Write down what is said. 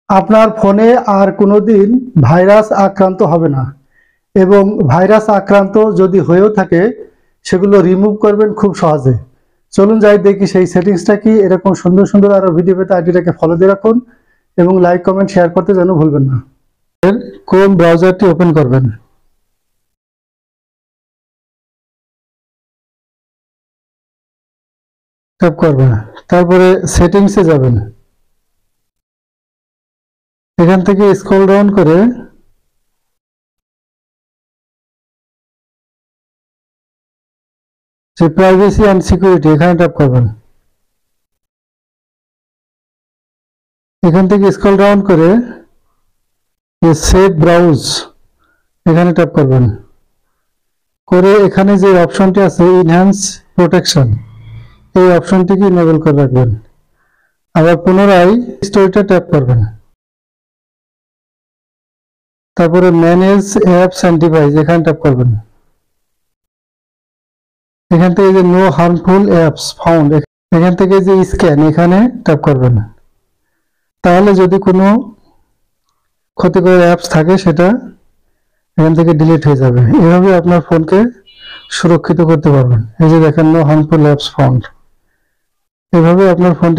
আপনার ফোনে আর কোনোদিন ভাইরাস আক্রান্ত হবে না, এবং ভাইরাস আক্রান্ত যদি হয়েও থাকে সেগুলো রিমুভ করবেন খুব সহজে। চলুন যাই দেখি সেই সেটিংসটা কি। এরকম সুন্দর সুন্দর আরো ভিডিও পেতে আইডিটাকে ফলো দিয়ে রাখুন এবং লাইক কমেন্ট শেয়ার করতে যেন ভুলবেন না। ক্রোম ব্রাউজারটি ওপেন করবেন। ট্যাপ করবেন, তারপরে সেটিংসে যাবেন। এখান থেকে স্ক্রল ডাউন করে যে প্রাইভেসি অ্যান্ড সিকিউরিটি এখানে ট্যাপ করবেন। এখান থেকে স্ক্রল ডাউন করে সেভ ব্রাউজ এখানে ট্যাপ করবেন। করে এখানে যে অপশনটি আছে ইনহ্যান্স প্রোটেকশন, এই অপশনটিকে ইনেবল করে রাখবেন। আবার পুনরায় স্টোরিটা ট্যাপ করবেন। তারপরে ম্যানেজ অ্যাপস অ্যান্ড ডিভাইস এখানে ট্যাপ করবেন। এখান থেকে যে নো হার্মফুল অ্যাপস ফাউন্ড এখান থেকে যে স্ক্যান এখানে ট্যাপ করবেন। তাহলে যদি কোনো ক্ষতিকর অ্যাপস থাকে সেটা এখান থেকে ডিলিট হয়ে যাবে। এভাবে আপনার ফোনকে সুরক্ষিত করতে পারবেন। এই যে দেখেন নো হার্মফুল অ্যাপস ফাউন্ড, এভাবে আপনার ফোনটি